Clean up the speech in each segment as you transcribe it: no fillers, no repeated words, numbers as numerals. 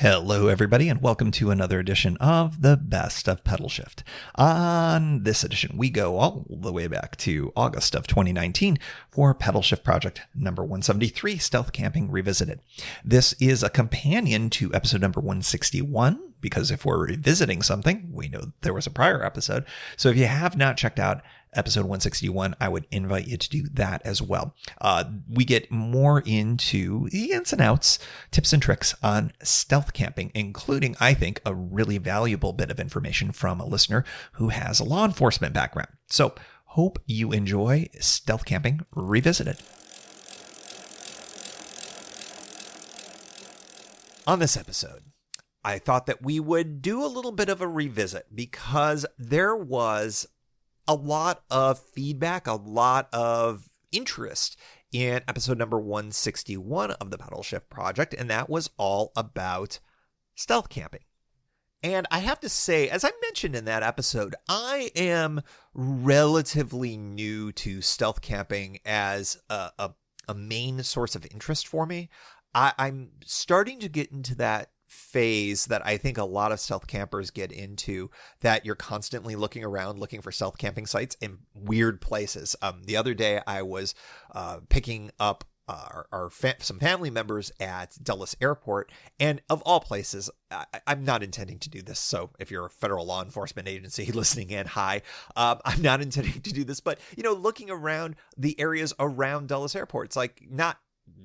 Hello, everybody, and welcome to another edition of the Best of Pedalshift. On this edition, we go all the way back to August of 2019 for Pedalshift project number 173, Stealth Camping Revisited. This is a companion to episode number 161, because if we're revisiting something, we know there was a prior episode. So if you have not checked out episode 161, I would invite you to do that as well. We get more into the ins and outs, tips and tricks on stealth camping, including, I think, a really valuable bit of information from a listener who has a law enforcement background. So hope you enjoy Stealth Camping Revisited. On this episode, I thought that we would do a little bit of a revisit because there was a lot of feedback, a lot of interest in episode number 161 of the Pedalshift project, and that was all about stealth camping. And I have to say, as I mentioned in that episode, I am relatively new to stealth camping as a main source of interest for me. I'm starting to get into that phase that I think a lot of stealth campers get into, that you're constantly looking around looking for stealth camping sites in weird places. The other day I was picking up some family members at Dulles Airport, and of all places, I'm not intending to do this, so if you're a federal law enforcement agency listening in, hi, I'm not intending to do this, but looking around the areas around Dulles Airport, it's like not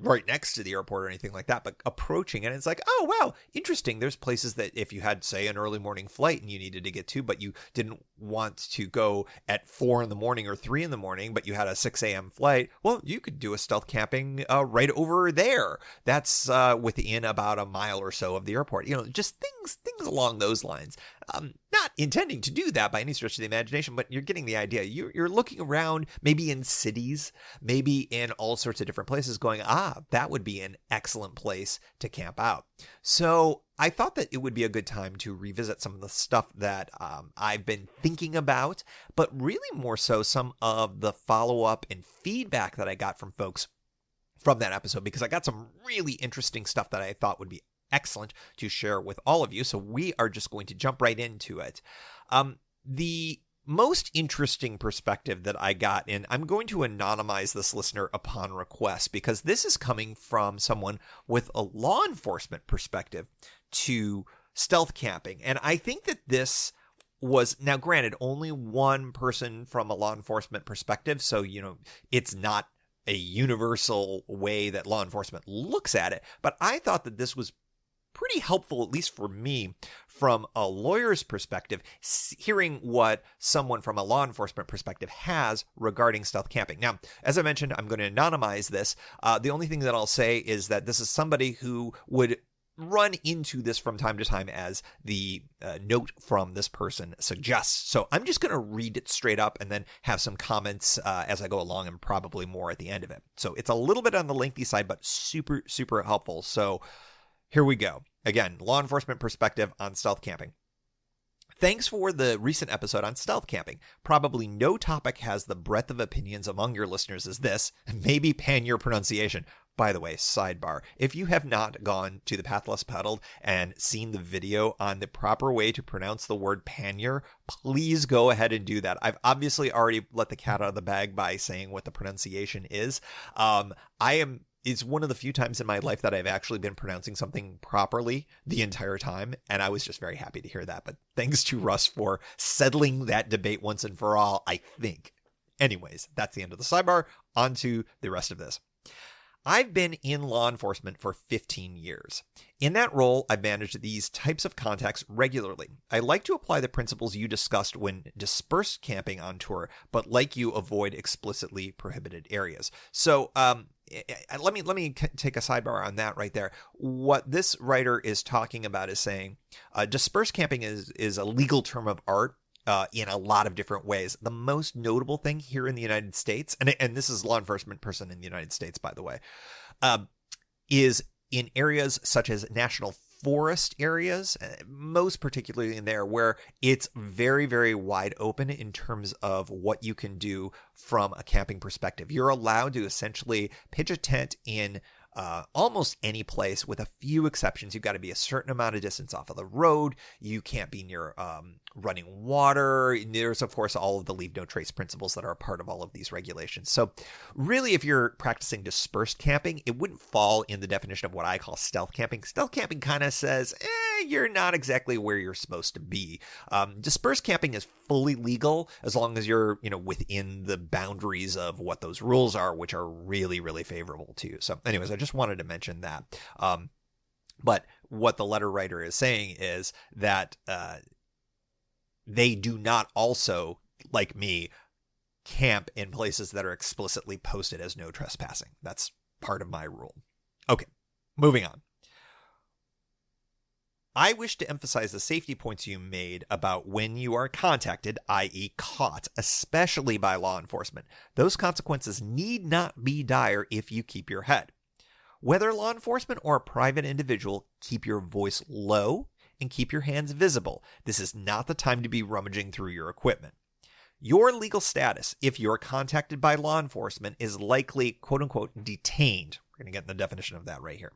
right next to the airport or anything like that, but approaching, and it's like, oh wow, interesting. There's places that if you had, say, an early morning flight and you needed to get to, but you didn't want to go at 4 a.m. or 3 a.m, but you had a 6 a.m. flight, well, you could do a stealth camping right over there. That's within about a mile or so of the airport. Just things along those lines. Not intending to do that by any stretch of the imagination, but you're getting the idea. You're looking around, maybe in cities, maybe in all sorts of different places, going, that would be an excellent place to camp out. So I thought that it would be a good time to revisit some of the stuff that I've been thinking about, but really more so some of the follow-up and feedback that I got from folks from that episode, because I got some really interesting stuff that I thought would be excellent to share with all of you. So we are just going to jump right into it. The most interesting perspective that I got, and I'm going to anonymize this listener upon request, because this is coming from someone with a law enforcement perspective to stealth camping. And I think that this was, now granted, only one person from a law enforcement perspective, so it's not a universal way that law enforcement looks at it, but I thought that this was pretty helpful, at least for me, from a lawyer's perspective, hearing what someone from a law enforcement perspective has regarding stealth camping. Now, as I mentioned, I'm going to anonymize this. The only thing that I'll say is that this is somebody who would run into this from time to time, as the note from this person suggests. So I'm just going to read it straight up and then have some comments as I go along, and probably more at the end of it. So it's a little bit on the lengthy side, but super, super helpful. So here we go. Again, law enforcement perspective on stealth camping. Thanks for the recent episode on stealth camping. Probably no topic has the breadth of opinions among your listeners as this. Maybe pannier pronunciation. By the way, sidebar, if you have not gone to the Path Less Pedaled and seen the video on the proper way to pronounce the word pannier, please go ahead and do that. I've obviously already let the cat out of the bag by saying what the pronunciation is. It's one of the few times in my life that I've actually been pronouncing something properly the entire time, and I was just very happy to hear that. But thanks to Russ for settling that debate once and for all, I think. Anyways, that's the end of the sidebar. On to the rest of this. I've been in law enforcement for 15 years. In that role, I've managed these types of contacts regularly. I like to apply the principles you discussed when dispersed camping on tour, but like you, avoid explicitly prohibited areas. So, let me take a sidebar on that right there. What this writer is talking about is saying dispersed camping is a legal term of art in a lot of different ways. The most notable thing here in the United States, and this is a law enforcement person in the United States, by the way, is in areas such as national forest areas, most particularly in there where it's very, very wide open in terms of what you can do from a camping perspective. You're allowed to essentially pitch a tent in almost any place, with a few exceptions. You've got to be a certain amount of distance off of the road. You can't be near running water. There's, of course, all of the leave no trace principles that are a part of all of these regulations. So really, if you're practicing dispersed camping, it wouldn't fall in the definition of what I call stealth camping. Stealth camping kind of says, you're not exactly where you're supposed to be. Dispersed camping is fully legal as long as you're, within the boundaries of what those rules are, which are really, really favorable to you. So anyways, I just wanted to mention that. But what the letter writer is saying is that they do not also, like me, camp in places that are explicitly posted as no trespassing. That's part of my rule. Okay, moving on. I wish to emphasize the safety points you made about when you are contacted, i.e. caught, especially by law enforcement. Those consequences need not be dire if you keep your head. Whether law enforcement or a private individual, keep your voice low and keep your hands visible. This is not the time to be rummaging through your equipment. Your legal status, if you're contacted by law enforcement, is likely, quote-unquote, detained. We're going to get in the definition of that right here.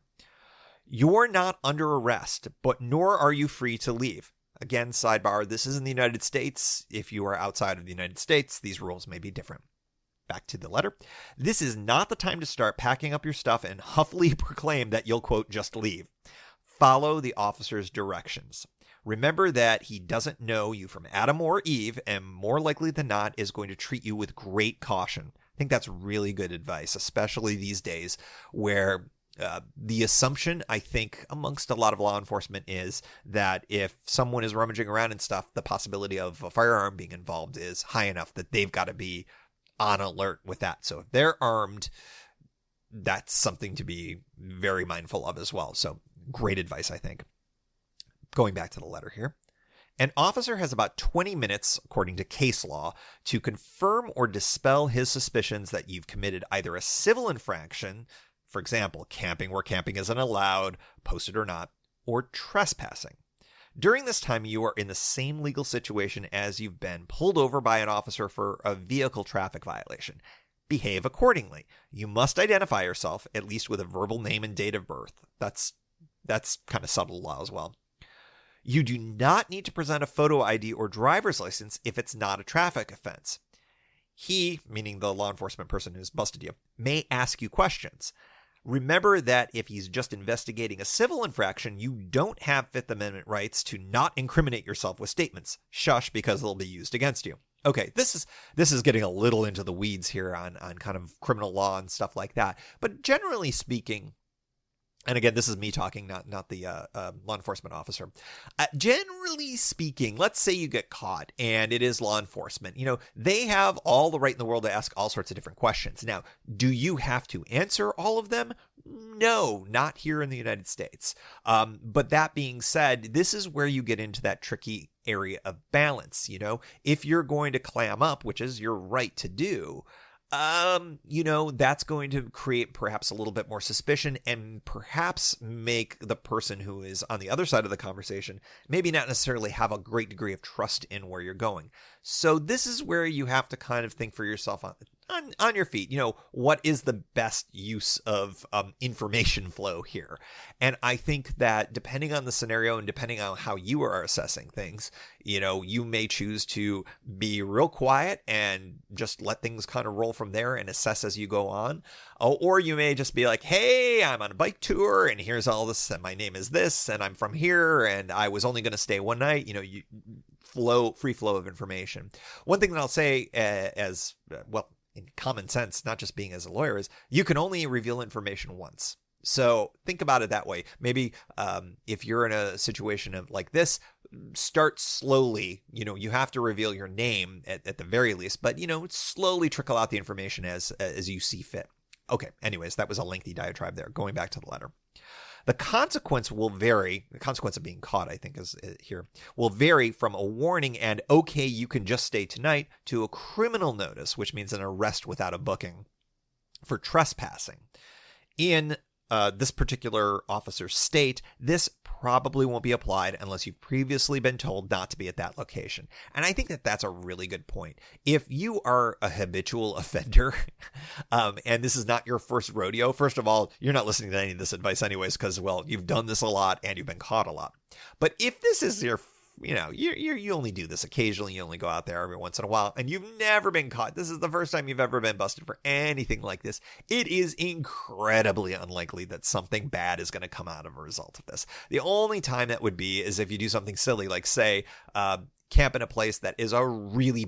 You're not under arrest, but nor are you free to leave. Again, sidebar, this is in the United States. If you are outside of the United States, these rules may be different. Back to the letter. This is not the time to start packing up your stuff and huffily proclaim that you'll, quote, just leave. Follow the officer's directions. Remember that he doesn't know you from Adam or Eve, and more likely than not is going to treat you with great caution. I think that's really good advice, especially these days where the assumption, I think, amongst a lot of law enforcement is that if someone is rummaging around and stuff, the possibility of a firearm being involved is high enough that they've got to be on alert with that. So if they're armed, that's something to be very mindful of as well. So great advice, I think. Going back to the letter here. An officer has about 20 minutes, according to case law, to confirm or dispel his suspicions that you've committed either a civil infraction, for example, camping where camping isn't allowed, posted or not, or trespassing. During this time, you are in the same legal situation as you've been pulled over by an officer for a vehicle traffic violation. Behave accordingly. You must identify yourself, at least with a verbal name and date of birth. That's kind of subtle law as well. You do not need to present a photo ID or driver's license if it's not a traffic offense. He, meaning the law enforcement person who's busted you, may ask you questions. Remember that if he's just investigating a civil infraction, you don't have Fifth Amendment rights to not incriminate yourself with statements. Shush, because they'll be used against you. Okay, this is getting a little into the weeds here on kind of criminal law and stuff like that. But generally speaking, and again, this is me talking, not the law enforcement officer. Generally speaking, let's say you get caught and it is law enforcement. They have all the right in the world to ask all sorts of different questions. Now, do you have to answer all of them? No, not here in the United States. But that being said, this is where you get into that tricky area of balance. If you're going to clam up, which is your right to do, that's going to create perhaps a little bit more suspicion and perhaps make the person who is on the other side of the conversation maybe not necessarily have a great degree of trust in where you're going. So this is where you have to kind of think for yourself on your feet, what is the best use of information flow here? And I think that depending on the scenario and depending on how you are assessing things, you may choose to be real quiet and just let things kind of roll from there and assess as you go on. Or you may just be like, hey, I'm on a bike tour and here's all this and my name is this and I'm from here and I was only going to stay one night. Free flow of information. One thing that I'll say as well, in common sense, not just being as a lawyer, is you can only reveal information once. So think about it that way. Maybe if you're in a situation of like this, start slowly. You have to reveal your name at the very least, but slowly trickle out the information as you see fit. Okay. Anyways, that was a lengthy diatribe there. Going back to the letter. The consequence will vary. The consequence of being caught, I think, is here, will vary from a warning and, okay, you can just stay tonight, to a criminal notice, which means an arrest without a booking for trespassing. In this particular officer's state, this probably won't be applied unless you've previously been told not to be at that location. And I think that that's a really good point. If you are a habitual offender, and this is not your first rodeo, first of all, you're not listening to any of this advice anyways, because, well, you've done this a lot and you've been caught a lot. But if this is your you only do this occasionally, you only go out there every once in a while, and you've never been caught, this is the first time you've ever been busted for anything like this, it is incredibly unlikely that something bad is going to come out of a result of this. The only time that would be is if you do something silly, like, say, camp in a place that is a really,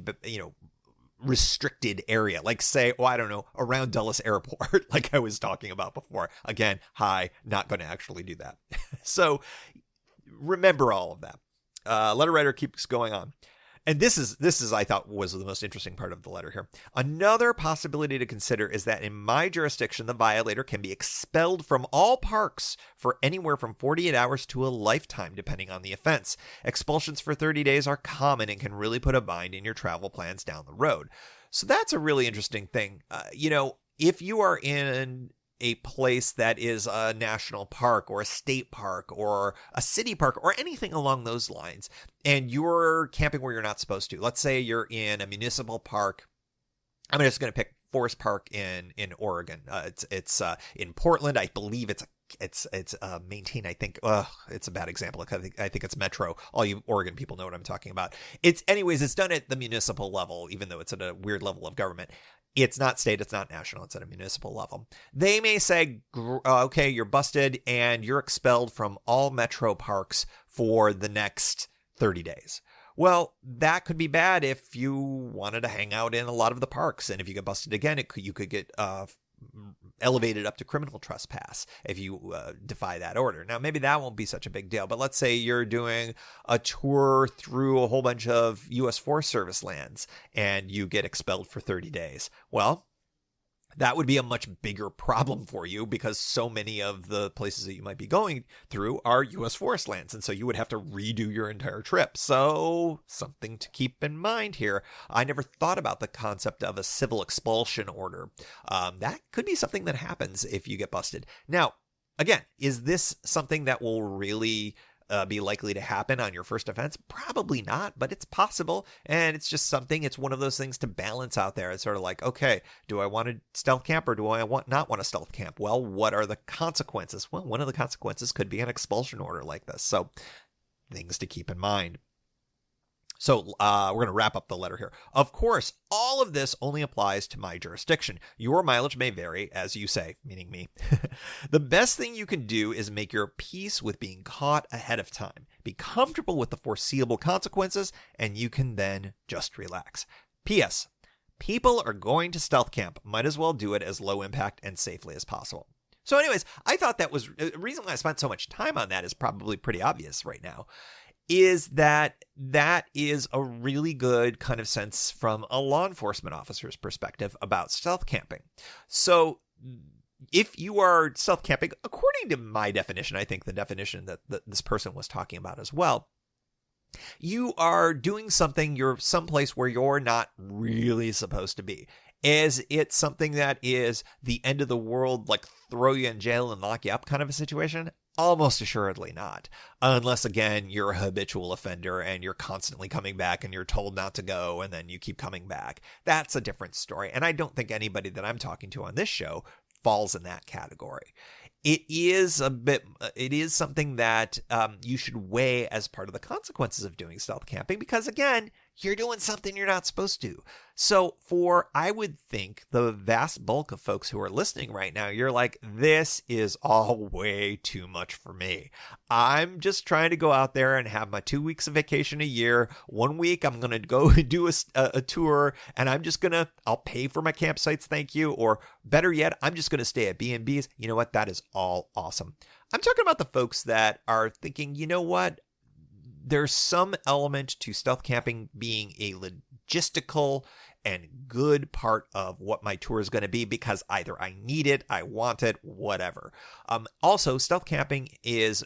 restricted area, like, say, I don't know, around Dulles Airport, like I was talking about before. Again, not going to actually do that. So remember all of that. Letter writer keeps going on. And this is, I thought, was the most interesting part of the letter here. Another possibility to consider is that in my jurisdiction, the violator can be expelled from all parks for anywhere from 48 hours to a lifetime, depending on the offense. Expulsions for 30 days are common and can really put a bind in your travel plans down the road. So that's a really interesting thing. If you are in a place that is a national park or a state park or a city park or anything along those lines, and you're camping where you're not supposed to. Let's say you're in a municipal park. I'm just going to pick Forest Park in Oregon. It's in Portland. I believe it's maintained. I think it's a bad example. I think it's Metro. All you Oregon people know what I'm talking about. It's done at the municipal level, even though it's at a weird level of government. It's not state, it's not national, it's at a municipal level. They may say, okay, you're busted and you're expelled from all metro parks for the next 30 days. Well, that could be bad if you wanted to hang out in a lot of the parks. And if you get busted again, you could get elevated up to criminal trespass if you defy that order. Now, maybe that won't be such a big deal, but let's say you're doing a tour through a whole bunch of U.S. Forest Service lands and you get expelled for 30 days. Well, that would be a much bigger problem for you because so many of the places that you might be going through are U.S. forest lands. And so you would have to redo your entire trip. So something to keep in mind here. I never thought about the concept of a civil expulsion order. That could be something that happens if you get busted. Now, again, is this something that will really be likely to happen on your first offense? Probably not, but it's possible. And it's just it's one of those things to balance out there. It's sort of like, okay, do I want to stealth camp or do I not want to stealth camp? Well, what are the consequences? Well, one of the consequences could be an expulsion order like this. So things to keep in mind. So we're going to wrap up the letter here. Of course, all of this only applies to my jurisdiction. Your mileage may vary, as you say, meaning me. The best thing you can do is make your peace with being caught ahead of time. Be comfortable with the foreseeable consequences, and you can then just relax. P.S. People are going to stealth camp. Might as well do it as low impact and safely as possible. So anyways, I thought that was the reason why I spent so much time on that is probably pretty obvious right now. Is that is a really good kind of sense from a law enforcement officer's perspective about stealth camping. So if you are stealth camping, according to my definition, I think the definition that this person was talking about as well, you are doing something, you're someplace where you're not really supposed to be. Is it something that is the end of the world, like throw you in jail and lock you up kind of a situation? Almost assuredly not. Unless, again, you're a habitual offender and you're constantly coming back and you're told not to go and then you keep coming back. That's a different story. And I don't think anybody that I'm talking to on this show falls in that category. It is something that you should weigh as part of the consequences of doing stealth camping because, again, you're doing something you're not supposed to. So I would think the vast bulk of folks who are listening right now, you're like, this is all way too much for me. I'm just trying to go out there and have my 2 weeks of vacation a year. 1 week, I'm going to go do a tour and I'll pay for my campsites. Thank you. Or better yet, I'm just going to stay at B&Bs. You know what? That is all awesome. I'm talking about the folks that are thinking, you know what? There's some element to stealth camping being a logistical and good part of what my tour is going to be because either I need it, I want it, whatever. Also, stealth camping is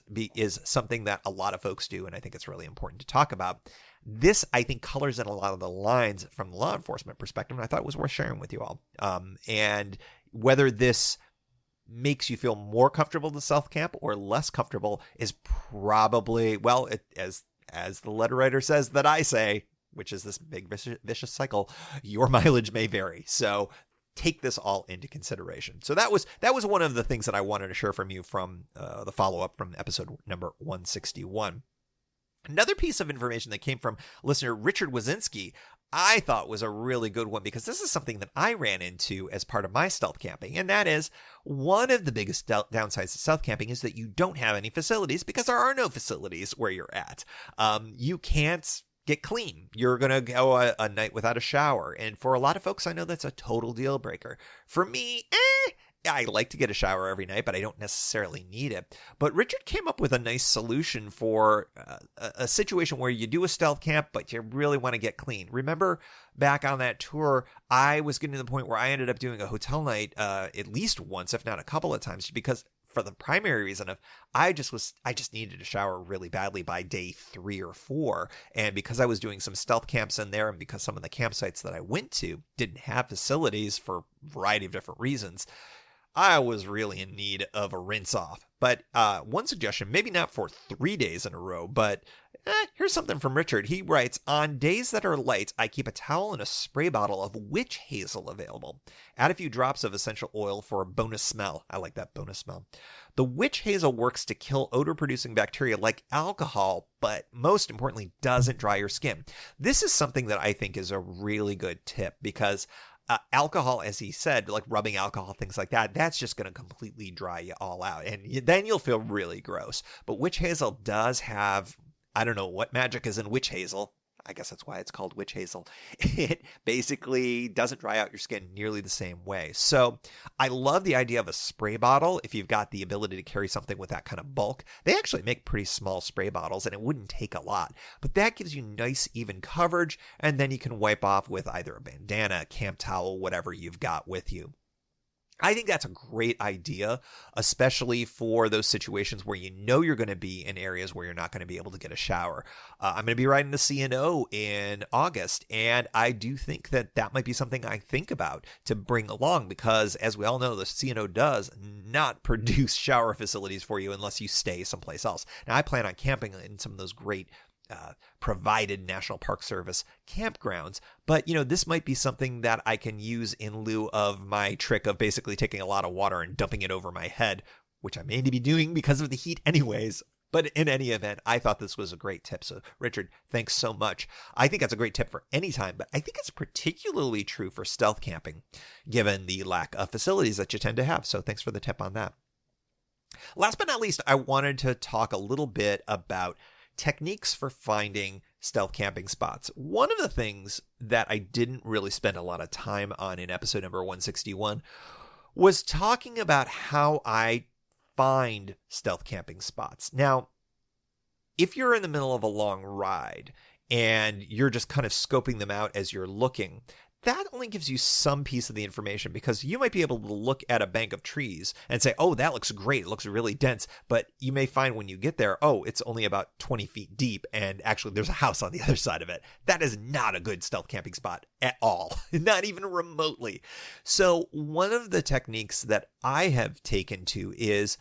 something that a lot of folks do, and I think it's really important to talk about. This, I think, colors in a lot of the lines from the law enforcement perspective, and I thought it was worth sharing with you all. And whether this makes you feel more comfortable to stealth camp or less comfortable is probably, well, as the letter writer says that I say, which is this big vicious cycle, your mileage may vary. So take this all into consideration. So that was one of the things that I wanted to share from you from the follow-up from episode number 161. Another piece of information that came from listener Richard Wazinski I thought was a really good one, because this is something that I ran into as part of my stealth camping. And that is, one of the biggest downsides of stealth camping is that you don't have any facilities, because there are no facilities where you're at. You can't get clean. You're going to go a night without a shower. And for a lot of folks, I know that's a total deal breaker. For me, I like to get a shower every night, but I don't necessarily need it. But Richard came up with a nice solution for a situation where you do a stealth camp, but you really want to get clean. Remember back on that tour, I was getting to the point where I ended up doing a hotel night at least once, if not a couple of times, because for the primary reason of I just needed a shower really badly by day 3 or 4. And because I was doing some stealth camps in there, and because some of the campsites that I went to didn't have facilities for a variety of different reasons, I was really in need of a rinse off. But one suggestion, maybe not for 3 days in a row, but here's something from Richard. He writes, on days that are light, I keep a towel and a spray bottle of witch hazel available. Add a few drops of essential oil for a bonus smell. I like that bonus smell. The witch hazel works to kill odor-producing bacteria like alcohol, but most importantly, doesn't dry your skin. This is something that I think is a really good tip, because alcohol, as he said, like rubbing alcohol, things like that, that's just going to completely dry you all out. And then you'll feel really gross. But witch hazel does have, I don't know what magic is in witch hazel. I guess that's why it's called witch hazel. It basically doesn't dry out your skin nearly the same way. So I love the idea of a spray bottle. If you've got the ability to carry something with that kind of bulk, they actually make pretty small spray bottles, and it wouldn't take a lot. But that gives you nice, even coverage, and then you can wipe off with either a bandana, camp towel, whatever you've got with you. I think that's a great idea, especially for those situations where you know you're going to be in areas where you're not going to be able to get a shower. I'm going to be riding the C&O in August, and I do think that that might be something I think about to bring along, because as we all know, the C&O does not produce shower facilities for you unless you stay someplace else. Now, I plan on camping in some of those great provided National Park Service campgrounds. But, this might be something that I can use in lieu of my trick of basically taking a lot of water and dumping it over my head, which I may be doing because of the heat anyways. But in any event, I thought this was a great tip. So, Richard, thanks so much. I think that's a great tip for any time, but I think it's particularly true for stealth camping, given the lack of facilities that you tend to have. So thanks for the tip on that. Last but not least, I wanted to talk a little bit about techniques for finding stealth camping spots. One of the things that I didn't really spend a lot of time on in episode number 161 was talking about how I find stealth camping spots. Now, if you're in the middle of a long ride and you're just kind of scoping them out as you're looking, that only gives you some piece of the information, because you might be able to look at a bank of trees and say, oh, that looks great. It looks really dense. But you may find when you get there, oh, it's only about 20 feet deep. And actually there's a house on the other side of it. That is not a good stealth camping spot at all, not even remotely. So one of the techniques that I have taken to is,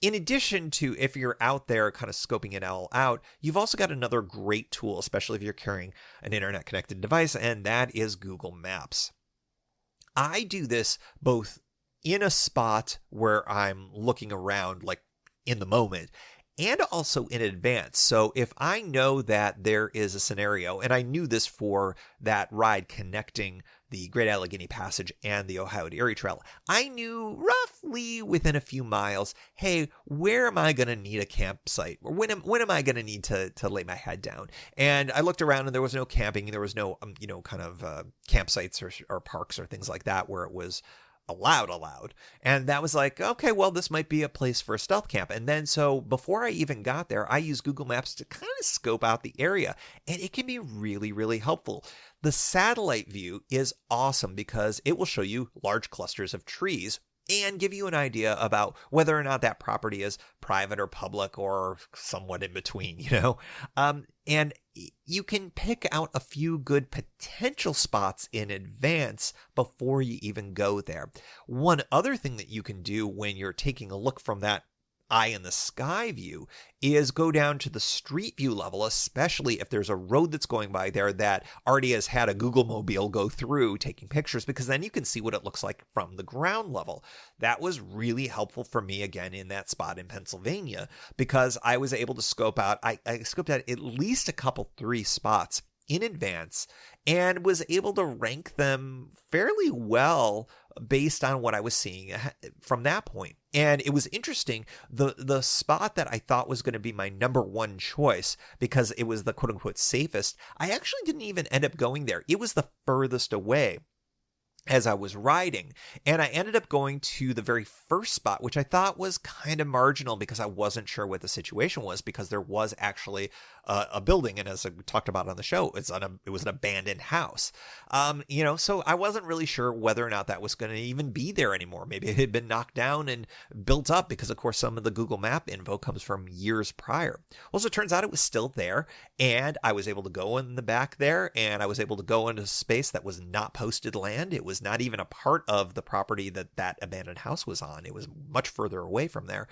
in addition to, if you're out there kind of scoping it all out, you've also got another great tool, especially if you're carrying an internet connected device, and that is Google Maps. I do this both in a spot where I'm looking around, like in the moment, and also in advance. So if I know that there is a scenario, and I knew this for that ride connecting the Great Allegheny Passage and the Ohio to Erie Trail, I knew roughly within a few miles, hey, where am I going to need a campsite? Or when am I going to need to lay my head down? And I looked around, and there was no camping. There was no, campsites or parks or things like that where it was allowed. And that was like, okay, well, this might be a place for a stealth camp. And then so before I even got there, I used Google Maps to kind of scope out the area, and it can be really, really helpful. The satellite view is awesome because it will show you large clusters of trees and give you an idea about whether or not that property is private or public or somewhat in between, and you can pick out a few good potential spots in advance before you even go there. One other thing that you can do when you're taking a look from that eye in the sky view is go down to the street view level, especially if there's a road that's going by there that already has had a Google mobile go through taking pictures, because then you can see what it looks like from the ground level. That was really helpful for me again in that spot in Pennsylvania, because I was able to scope out, I scoped out at least a couple, 3 spots in advance and was able to rank them fairly well based on what I was seeing from that point. And it was interesting, the spot that I thought was going to be my number one choice because it was the quote unquote safest, I actually didn't even end up going there. It was the furthest away as I was riding. And I ended up going to the very first spot, which I thought was kind of marginal because I wasn't sure what the situation was, because there was actually a building. And as I talked about on the show, it was an abandoned house. So I wasn't really sure whether or not that was going to even be there anymore. Maybe it had been knocked down and built up because, of course, some of the Google Map info comes from years prior. Well, so it turns out it was still there, and I was able to go in the back there, and I was able to go into space that was not posted land. It was not even a part of the property that abandoned house was on. It was much further away from there,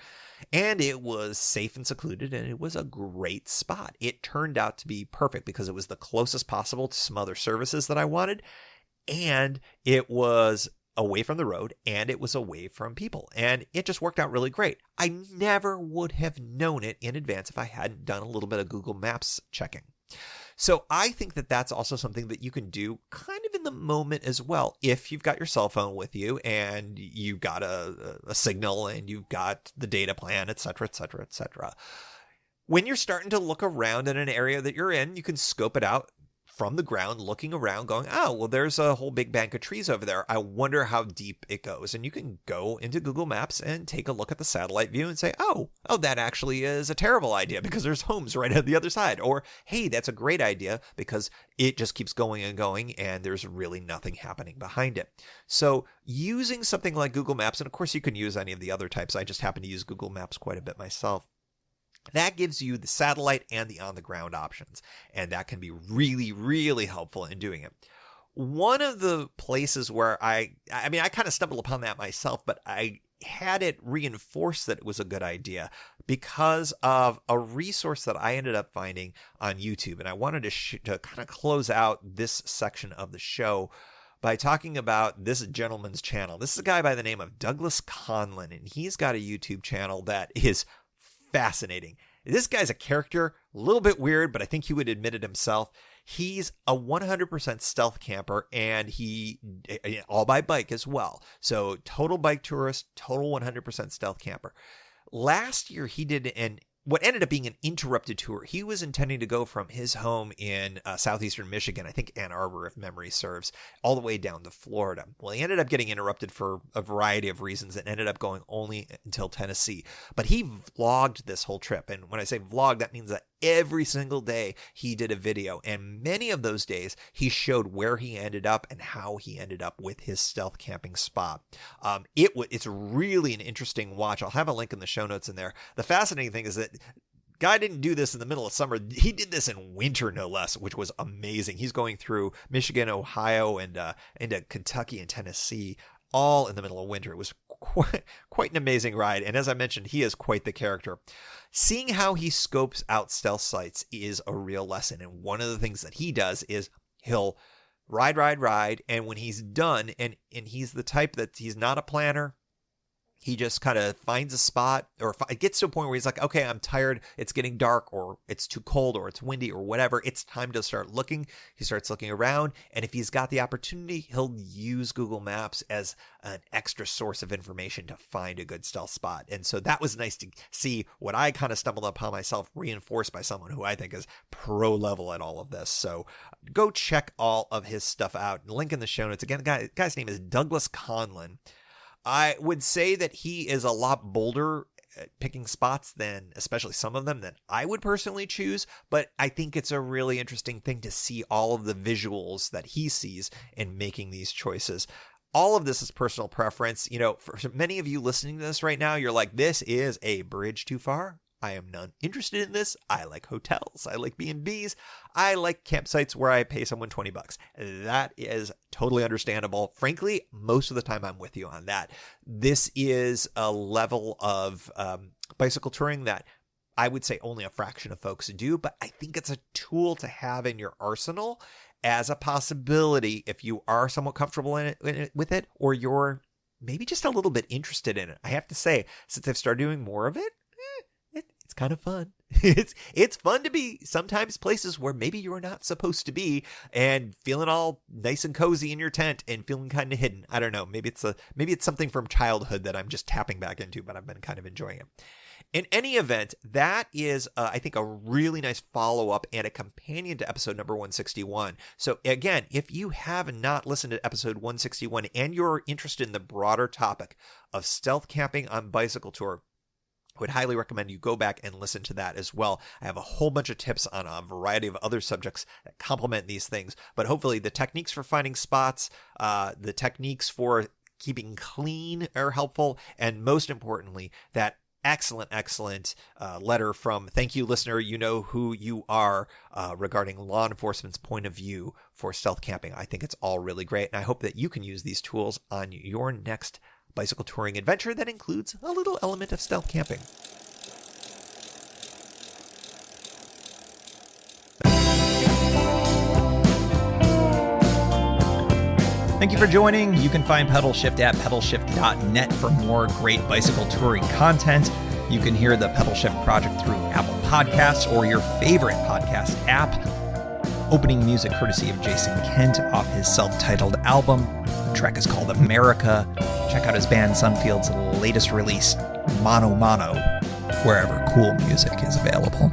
and it was safe and secluded, and it was a great spot. It turned out to be perfect because it was the closest possible to some other services that I wanted, and it was away from the road, and it was away from people, and it just worked out really great. I never would have known it in advance if I hadn't done a little bit of Google Maps checking. So I think that that's also something that you can do kind of in the moment as well. If you've got your cell phone with you and you've got a signal and you've got the data plan, et cetera, et cetera, et cetera. When you're starting to look around in an area that you're in, you can scope it out from the ground, looking around, going, oh, well, there's a whole big bank of trees over there. I wonder how deep it goes. And you can go into Google Maps and take a look at the satellite view and say, oh, that actually is a terrible idea because there's homes right on the other side. Or, hey, that's a great idea because it just keeps going and going and there's really nothing happening behind it. So using something like Google Maps, and of course you can use any of the other types. I just happen to use Google Maps quite a bit myself. That gives you the satellite and the on-the-ground options, and that can be really, really helpful in doing it. One of the places where I kind of stumbled upon that myself, but I had it reinforced that it was a good idea because of a resource that I ended up finding on YouTube, and I wanted to kind of close out this section of the show by talking about this gentleman's channel. This is a guy by the name of Douglas Conlon, and he's got a YouTube channel that is fascinating. This guy's a character, a little bit weird, but I think he would admit it himself. He's a 100% stealth camper, and he all by bike as well. So total bike tourist, total 100% stealth camper. Last year, he did what ended up being an interrupted tour. He was intending to go from his home in southeastern Michigan, I think Ann Arbor, if memory serves, all the way down to Florida. Well, he ended up getting interrupted for a variety of reasons and ended up going only until Tennessee. But he vlogged this whole trip. And when I say vlog, that means that every single day he did a video. And many of those days he showed where he ended up and how he ended up with his stealth camping spot. It's really an interesting watch. I'll have a link in the show notes in there. The fascinating thing is that guy didn't do this in the middle of summer. He did this in winter, no less, which was amazing. He's going through Michigan, Ohio, and into Kentucky and Tennessee, all in the middle of winter. It was quite an amazing ride. And as I mentioned, he is quite the character. Seeing how he scopes out stealth sites is a real lesson. And one of the things that he does is he'll ride. And when he's done, and he's the type that he's not a planner, he just kind of finds a spot, or it gets to a point where he's like, okay, I'm tired. It's getting dark, or it's too cold, or it's windy, or whatever. It's time to start looking. He starts looking around. And if he's got the opportunity, he'll use Google Maps as an extra source of information to find a good stealth spot. And so that was nice to see what I kind of stumbled upon myself, reinforced by someone who I think is pro level at all of this. So go check all of his stuff out. Link in the show notes. Again, the guy's name is Douglas Conlon. I would say that he is a lot bolder at picking spots than, especially some of them, than I would personally choose. But I think it's a really interesting thing to see all of the visuals that he sees in making these choices. all of this is personal preference. You know, for many of you listening to this right now, you're like, this is a bridge too far. I am not interested in this. I like hotels. I like B&Bs. I like campsites where I pay someone $20. That is totally understandable. Frankly, most of the time I'm with you on that. This is a level of bicycle touring that I would say only a fraction of folks do, but I think it's a tool to have in your arsenal as a possibility if you are somewhat comfortable with it, or you're maybe just a little bit interested in it. I have to say, since I've started doing more of it, it's kind of fun. It's fun to be sometimes places where maybe you're not supposed to be and feeling all nice and cozy in your tent and feeling kind of hidden. I don't know. Maybe it's something from childhood that I'm just tapping back into, but I've been kind of enjoying it. In any event, that is, I think, a really nice follow-up and a companion to episode number 161. So again, if you have not listened to episode 161 and you're interested in the broader topic of stealth camping on bicycle tour, I would highly recommend you go back and listen to that as well. I have a whole bunch of tips on a variety of other subjects that complement these things, but hopefully the techniques for finding spots, the techniques for keeping clean are helpful, and most importantly, that excellent letter from thank you listener, you know who you are, regarding law enforcement's point of view for stealth camping. I think it's all really great, and I hope that you can use these tools on your next bicycle touring adventure that includes a little element of stealth camping. Thank you for joining. You can find Pedalshift at pedalshift.net for more great bicycle touring content. You can hear the Pedalshift project through Apple Podcasts or your favorite podcast app. Opening music courtesy of Jason Kent off his self-titled album. The track is called America. Check out his band Sunfield's latest release, Mono Mono, wherever cool music is available.